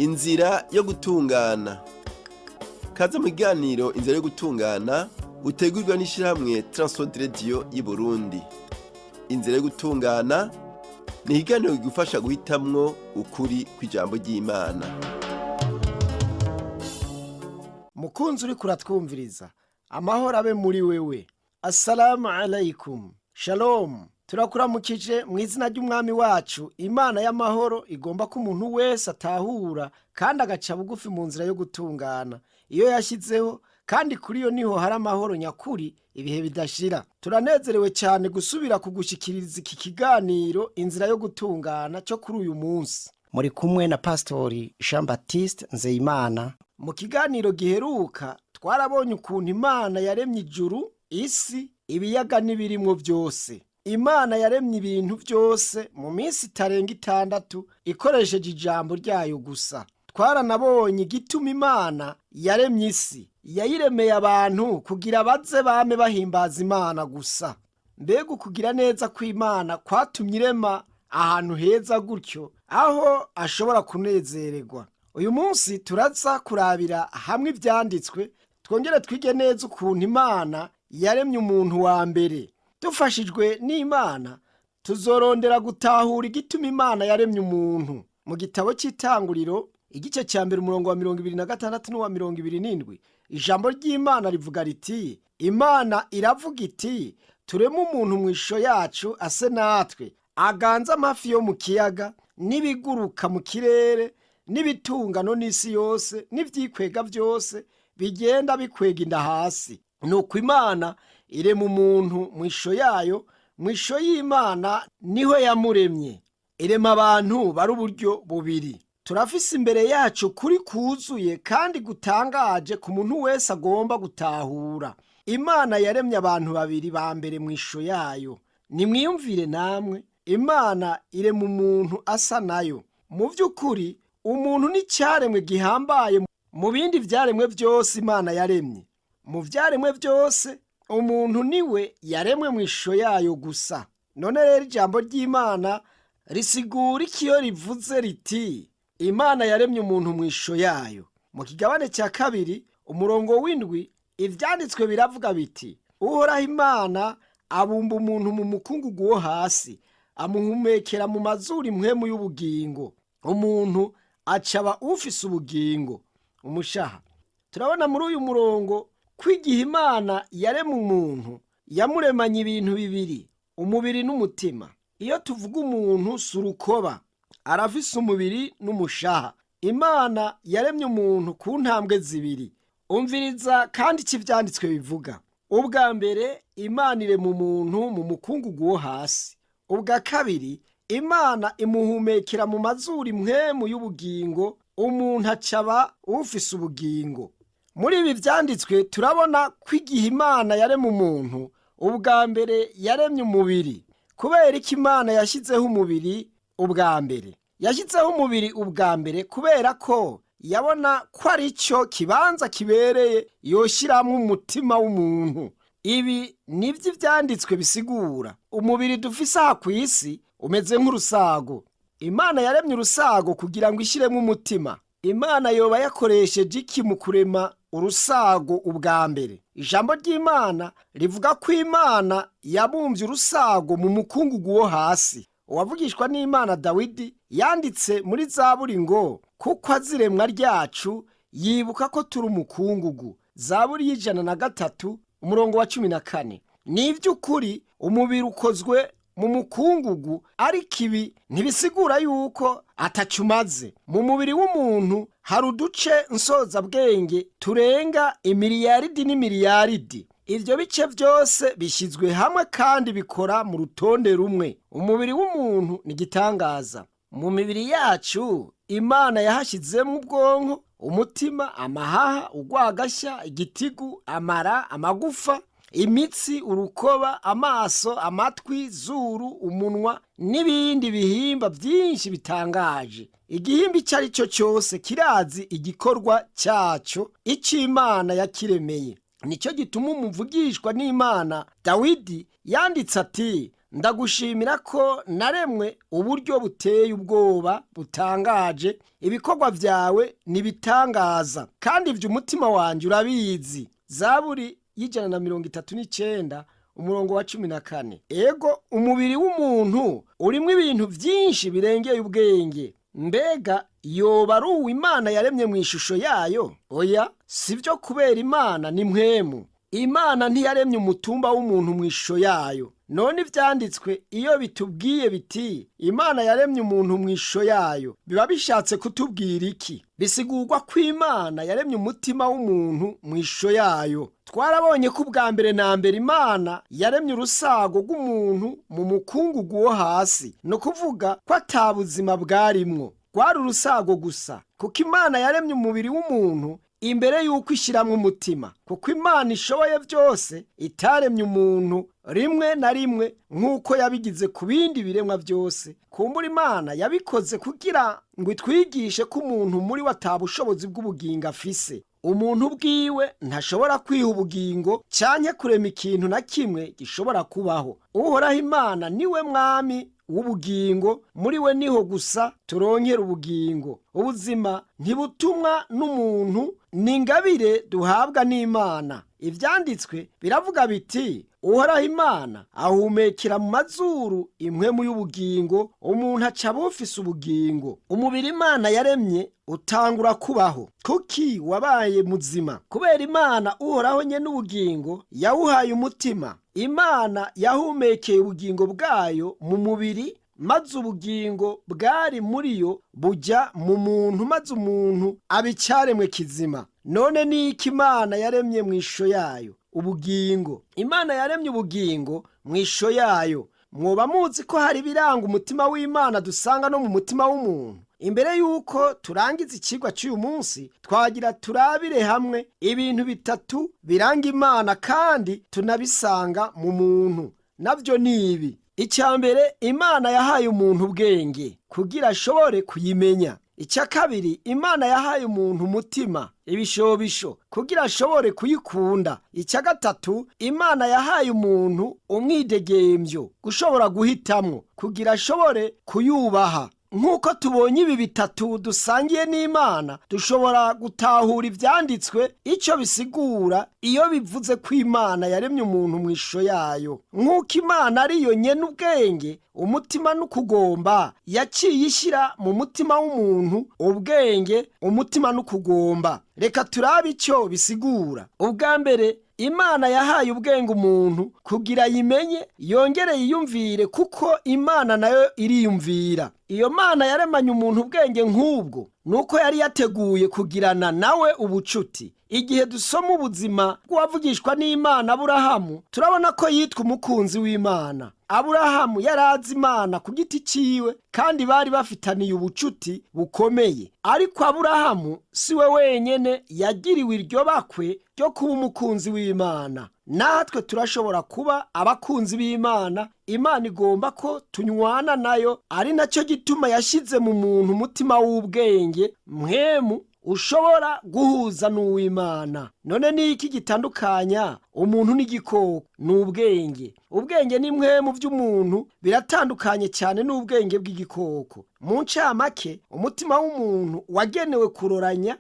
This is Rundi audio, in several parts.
Inzira yo gutungana. Kaza mu kiganiro inzira yo gutungana utegurwa n'ishirahamwe TWR Radio I Burundi. Inzira yo gutungana ni ikiganiro kigufasha guhitamwo ukuri kw'ijambo ry'Imana. Mukunzi uri kuratwumviriza, amahoro abe muri wewe. Assalamu alaikum. Shalom. Turakuramukije mu izina ry'umwami wacu. Imana y'amahoro igomba ko umuntu wese atahura kandi agaca bugufi mu nzira yo gutungana iyo yashyizeho, kandi kuri yo niho hari amahoro nyakuri ibihe bidashira. Turanezerewe cyane gusubira kugushikiriza iki kiganiro inzira yo gutungana cyo kuri uyu munsi. Muri kumwe na Pastori Jean Baptiste Nzeyimana. Mu kiganiro giheruka twarabonye ukuntu Imana yaremye ijuru, isi, ibiyaga n'ibirimwo byose. Imana yaremye ibintu byose mu minsi itarenga 6 ikoresheje ijambo ryayo gusa. Twaranabonye igituma Imana yaremye isi. Yayiremeye abantu kugira baze bame bahimbaza Imana gusa. Mbega ukugira neza kw'Imana kwatumye irema ahantu heza gutyo aho ashobora kunezererwa. Uyu munsi turaza kurabira hamwe ivyanditswe, twongere twige neza ukuntu Imana yaremye umuntu wa mbere. Dufashijwe n'Imana tuzorondera gutahura igituma Imana yaremye umuntu. Mu gitabo cy'Itanguriro igice cya mbere umurongo wa 26 n'uwa 27, ijambo ry'Imana rivuga riti, Imana iravuga iti, tureme umuntu mu ishusho yacu ase natwe, aganza amafi yo mu kiyaga n'ibiguruka mu kirere n'ibitungano n'isi yose n'ivyikwega byose bigenda bikwega inda hasi. Nuko Imana irema umuntu mu ishusho yayo, mu ishusho y'Imana niho yamuremye. Irema abantu bari uburyo bubiri. Turafise imbere yacu kuri kuzuye kandi gutangaje ku muntu wese agomba gutahura. Imana yaremye abantu babiri ba mbere mu ishusho yayo. Nimwiyumvire namwe, Imana irema umuntu asa nayo. Mu by'ukuri umuntu ni cyaremwe gihambaye mu bindi vyaremwe byose Imana yaremye. Mu vyaremwe byose umuntu niwe yaremwe mu ishusho yayo gusa. None rero ijambo ry'Imana risigura ikiyo rivuze riti, Imana yaremye umuntu mu ishusho yayo. Mu kigabane cya 2 umurongo w'7 ivyanditswe biravuga biti, Uhoraho Imana abumba umuntu mu mukungugu wo hasi, amuhumekera mu mazuru impwemu y'ubugingo, umuntu acaba ufise ubugingo. Umushaha. Turabona muri uyu murongo kwigihe Imana yarema umuntu yamuremanye ibintu bibiri, umubiri n'umutima. Iyo tuvuga umuntu surukoba, arafise umubiri n'umushaha. Imana yaremye umuntu ku ntambwe zibiri. Umviriza kandi ikivyanditswe bivuga. Ubwa mbere Imana irema umuntu mu mukungugu wo hasi. Ubwa kabiri Imana imuhumekera mu mazuru impwemu y'ubugingo, umuntu acaba ufise ubugingo. Muri ibi vyanditswe turabona ko igihe Imana yarema umuntu, ubwa mbere yaremye umubiri. Kubera iki Imana yashyizeho umubiri ubwa mbere? Yashyizeho umubiri ubwa mbere kubera ko yabona ko ari cyo kibanza kibereye yoshiramwo umutima w'umuntu. Ibi nivyo ivyanditswe bisigura. Umubiri dufise aha kw'isi umeze nk'urusago. Imana yaremye urusago kugira ngo ishiremwo umutima. Imana yoba yakoresheje iki mu kurema urusago ubwa mbere? Ijambo ry'Imana rivuga ko Imana yabumvye urusago mu mukungugu wo hasi. Uwavugishwa n'Imana Dawidi yanditse muri Zaburi ngo, kuko aziremwa ryacu yibuka ko turi umukungugu. Zaburi y'103 umurongo wa 14. Ni ivy'ukuri umubiri ukozwe mu mukungugu, ariko ibi ntibisigura yuko atacumaze. Mu mubiri w'umuntu hari uduce nsozabwenge turenga imiliyaridi n'imiliyaridi. Ivyo bice byose bishyizwe hamwe kandi bikora mu rutonde rumwe. Umubiri w'umuntu ni gitangaza. Mu mibiri yacu Imana yahashizemo ubwonko, umutima, amahaha, urwagashya, igitigu, amara, amagufa, imitsi, urukoba, amaso, amatwi, zuru, umunwa n'ibindi bihimba byinshi bitangaje. Igihimba icyo ari cyo cyose kirazi igikorwa cyaco, icyo Imana yakiremeye. Nicyo gituma umuvugishwa n'Imana Dawidi yanditse ati, ndagushimira ko naremwe uburyo buteye ubwoba butangaje, ibikorwa vyawe nibitangaza kandi ivyo umutima wanje urabizi. Zaburi y'139 umurongo wa 14. Ego umubiri w'umuntu urimwo ibintu vyinshi birengeye ubwenge. Mbega yoba ari uw'Imana yaremye mu ishusho yayo? Oya, sivyo, kubera Imana ni mpwemu. Imana ntiyaremye umutumba w'umuntu mu ishusho yayo. None ivyanditswe iyo bitubwiye biti Imana yaremye umuntu mu ishusho yayo, biba bishatse kutubwira iki? Bisigurwa ko Imana yaremye umutima w'umuntu mu ishusho yayo. Twarabonye ko ubwa mbere na mbere Imana yaremye urusago rw'umuntu mu mukungugu wo hasi, no kuvuga ko ata buzima bwarimwo, rwari urusago gusa. Kuko Imana yaremye umubiri w'umuntu imbere y'uko ishiramwo umutima, kuko Imana ishoboye byose itaremye umuntu rimwe na rimwe nk'uko yabigize ku bindi biremwa byose. Kumbura Imana yabikoze kugira ngo itwigishe ko umuntu muri we ata bushobozi bw'ubugingo afise. Umuntu bwiwe ntashobora kwiha ubugingo canke kurema ikintu na kimwe gishobora kubaho. Uhoraho Imana niwe mwami w'ubugingo, muri we niho gusa turonkera ubugingo. Ubuzima ntibutumwa n'umuntu, ni ingabire duhabwa n'Imana. Ivyanditswe biravuga biti Uhoraho Imana ahumekera mu mazuru impwemu y'ubugingo, umuntu aca bufise ubugingo. Umubiri Imana yaremye utangura kubaho. Kuki wabaye muzima? Kubera Imana Uhoraho nyene ubugingo yawuhaye umutima. Imana yahumekeye ubugingo bwayo mu mubiri, maze ubugingo bwari muri yo buja mu muntu, maze umuntu aba icaremwe kizima. None ni iki Imana yaremye mu ishusho yayo? Ubugingo. Imana yaremye ubugingo mu ishusho yayo. Mwoba muzi ko hari ibiranga umutima w'Imana dusanga no mu mutima w'umuntu? Imbere yuko turangiza ikigwa cy'uyu munsi, twagira turabire hamwe ibintu bitatu biranga Imana kandi tunabisanga mu muntu. Navyo ni ibi: icya mbere, Imana yahaye umuntu ubwenge kugira ashobore kuyimenya. Icya kabiri, Imana yahaye umuntu umutima, ibishobisho, kugira ashobore kuyikunda. Icya gatatu, Imana yahaye umuntu umwidegemvyo, gushobora guhitamwo, kugira ashobore kuyubaha. Nk'uko tubonye ibi bitatu dusangiye n'Imana, dushobora gutahura ivyanditswe ico bisigura iyo bivuze ko Imana yaremye umuntu mu ishusho yayo. Nk'uko Imana ariyo nyene ubwenge, umutima n'ukugomba, yaciye ishira mu mutima w'umuntu ubwenge, umutima n'ukugomba. Reka turabe ico bisigura. Ubwa mbere, Imana yahaye ubwenge umuntu kugira yimenye yongere yiyumvire, kuko Imana nayo iriyumvira. Iyo Mana yaremanye umuntu ubwenge nk'ubwo, nuko yari yateguye kugirana nawe ubucuti. Igihe dusoma ubuzima bw'uwavugishwa n'Imana Aburahamu, turabona ko yitwa umukunzi w'Imana. Aburahamu yarazi Imana ku giti ciwe kandi bari bafitaniye ubucuti bukomeye. Ariko Aburahamu si we wenyene yagiriwe iryo bakwe ryo kuba umukunzi w'Imana. Natwe turashobora kuba abakunzi b'Imana. Imana igomba ko tunywana nayo, ari nacyo gituma yashize mu muntu umutima w'ubwenge, mpwemu ushobora guhuza n'uw'Imana. None ni iki gitandukanya umuntu n'igikoko? Ni ubwenge. Ubwenge n'impwemu vy'umuntu biratandukanye cyane n'ubwenge bw'igikoko. Mu ncamake, umutima w'umuntu wagenewe kuroranya,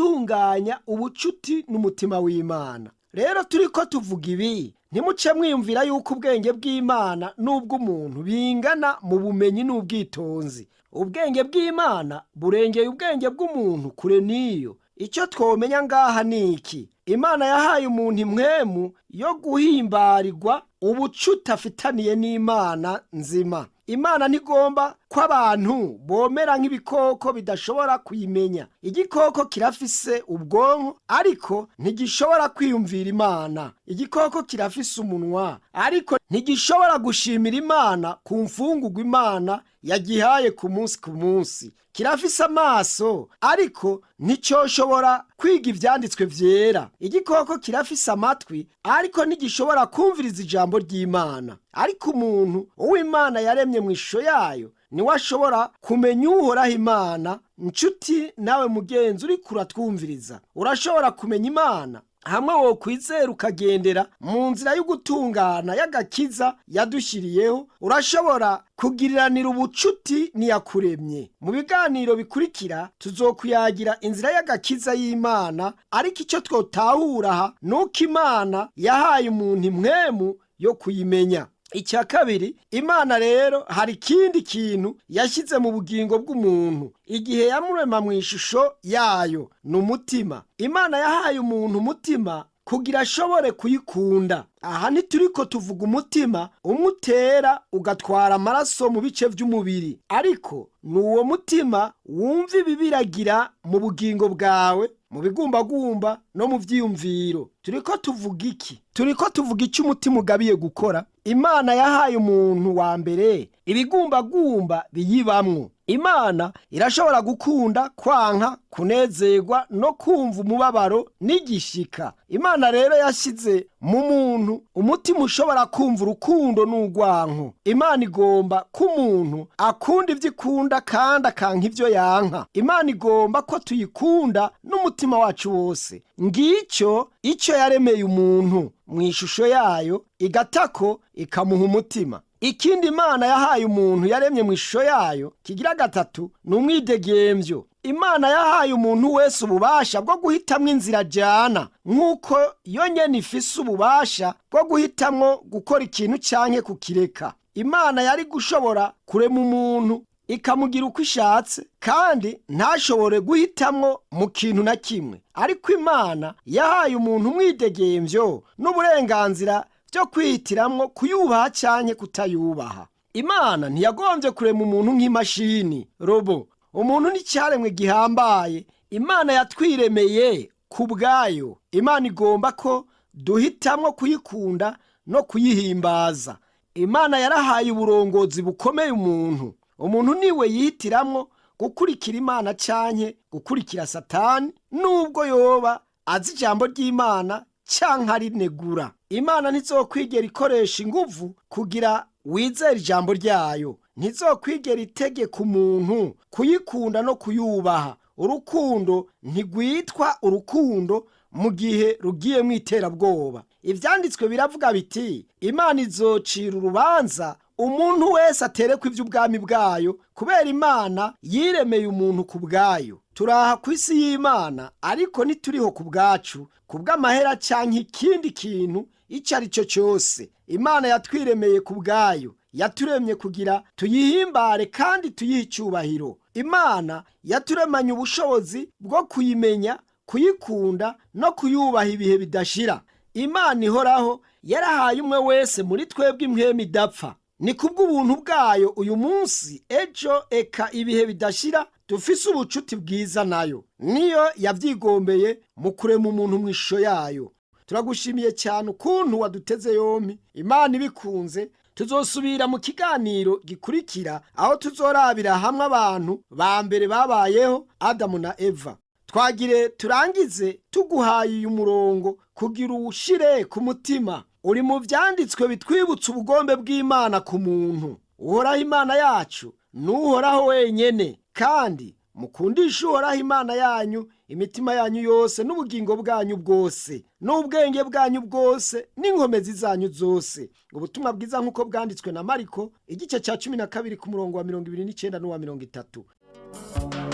gutunganya ubucuti n'umutima w'Imana. Rero turiko tuvuga ibi, ntimuce mwiyumvira yuko ubwenge bw'Imana n'ubw'umuntu bingana mu bumenyi n'ubwitonzi. Ubwenge bw'Imana burengeye ubwenge bw'umuntu kure niyo. Icyo twomenya ngaha ni iki: Imana yahaye umuntu impwemu yo guhimbarirwa ubucuti afitaniye n'Imana nzima. Imana ntigomba ko abantu bomera nk'ibikoko bidashobora kuyimenya. Igikoko kirafise ubwonko ariko ntigishobora kwiyumvira Imana. Igikoko kirafise umunwa ariko ntigishobora gushimira Imana ku mfungurwa Imana yagihaye ku munsi ku munsi. Kirafise amaso ariko nticoshobora kwiga ivyanditswe vyera. Igikoko kirafise amatwi ariko ntigishobora kumviriza ijambo ry'Imana. Ariko umuntu uw'Imana yaremye mu ishusho yayo niwe ashobora kumenya Uhoraho Imana. Nshuti nawe mugenzi uriko uratwumviriza, urashobora kumenya Imana. hamwe wo kwizera ukagendera mu nzira y'ugutungana y'agakiza yadushiriyeho, urashobora kugiriranira ubucuti niyakuremye. Mu biganiro bikurikira tuzokuyagira inzira y'agakiza y'Imana, ariko icyo twotahura aha nuko Imana yahaye umuntu impwemu yo kuyimenya. Icya kabiri, Imana rero hari ikindi kintu yashyize mu bugingo bw'umuntu igihe yamurema mu ishusho yayo, ni umutima. Imana yahaye umuntu umutima kugira ashobore kuyikunda. Aha ntituriko tuvuga umutima umutera ugatwara amaraso mu bice by'umubiri, ariko ni uwo mutima wumva ibibiragira mu bugingo bwawe, mu bigumbagumba no mu vyiyumviro. Turiko tuvuga iki? Turiko tuvuga icyo umutima ugabiye gukora. Imana yahaye umuntu wa mbere ibigumbagumba biyibamwo. Imana irashobora gukunda, kwanka, kunezerwa no kumva umubabaro n'igishika. Imana rero yashyize mu muntu umutima ushobora kumva urukundo n'urwanko. Imana igomba ko umuntu akunda ivyo ikunda kandi akanka ivyo yanka. Imana igomba ko tuyikunda n'umutima wacu wose. Ngicyo icyo yaremeye umuntu mu ishusho yayo, igatako ikamuha umutima. Ikindi Imana yahaye umuntu yaremye mu ishusho yayo kigira gatatu ni umwidegemvyo. Imana yahaye umuntu wese ububasha bwo guhitamwo inzira ajana, nk'uko yo nyene ifise ububasha bwo guhitamwo gukora ikintu canke kukireka. Imana yari gushobora kurema umuntu ikamugira uko ishatse kandi ntashobore guhitamwo mu kintu na kimwe, ariko Imana yahaye umuntu umwidegemvyo n'uburenganzira byo kwihitiramwo kuyubaha canke kutayubaha. Imana ntiyagombye kurema umuntu nk'imashini, robo. Umuntu ni icyaremwe gihambaye Imana yatwiremeye ku bwayo. Imana igomba ko duhitamwo kuyikunda no kuyihimbaza. Imana yarahaye uburongozi bukomeye umuntu. Umuntu niwe yihitiramwo gukurikira Imana canke gukurikira Satani, nubwo yoba azi ijambo ry'Imana canke arinegura. Imana ntizokwigera ikoresha inguvu kugira wizere ijambo ryayo. Ntizokwigera itegeka umuntu kuyikunda no kuyubaha. Urukundo ntigwitwa urukundo mu gihe rugiye mu iterabwoba. Ivyanditswe biravuga biti, Imana izocira urubanza umuntu wese aterekwa ivy'ubwami bwayo, kubera Imana yiremeye umuntu ku bwayo. Turaha ku isi y'Imana, ariko ntituriho ku bwacu, ku bw'amahera canke ikindi kintu ico ari cyo cyose. Imana yatwiremeye ku bwayo, yaturemye kugira tuyihimbare kandi tuyihe icyubahiro. Imana yaturemanye ubushobozi bwo kuyimenya, kuyikunda no kuyubaha ibihe bidashira. Imana ihoraho yarahaye umwe wese muri twebwe impwemu idapfa. Ni kubw'ubuntu bwayo uyu munsi, ejo, eka ibihe bidashira dufise ubucuti bwiza nayo. Niyo yavyigombeye mu kurema umuntu mu ishusho yayo. Turagushimiye cyane ukuntu waduteze yompi. Imana ibikunze tuzosubira mu kiganiro gikurikira, aho tuzorabira hamwe abantu ba mbere babayeho, Adamu na Eva. Twagire turangize tuguhaye uyu murongo kugira uwushire ku mutima. Uri mu vyanditswe bitwibutsa ubugombe bw'Imana ku muntu. Uhoraho Imana yacu n'uhoraho wenyene, kandi mukundisha uhoraho Imana yanyu imitima yanyu yose n'ubugingo bwanyu bwose n'ubwenge bwanyu bwose n'inkomezi zanyu zose. Ubutumwa bwiza nk'uko bwanditswe na Mariko igice cya 12 ku murongo wa 29 n'uwa 30.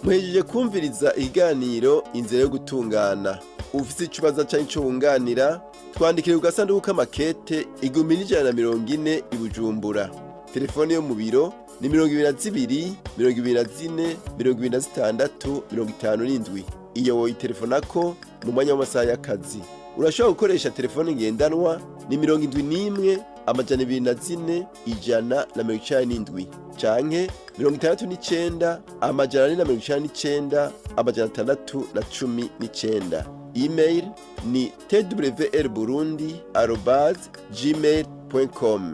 Muhejeje kumviriza ikiganiro inzira yo gutungana. Ufise ikibazo canke ico wunganira, twandikire ku gasanduku k'amakete 1140 i Bujumbura. Telefone yo mu biro ni 22 24 26 57. Iyo woyitelefonako mu mwanya w'amasaha y'akazi. Urashobora gukoresha telefone ngendanwa ni 71 204 197 canke 69 499 619. Email ni twrburundi@gmail.com.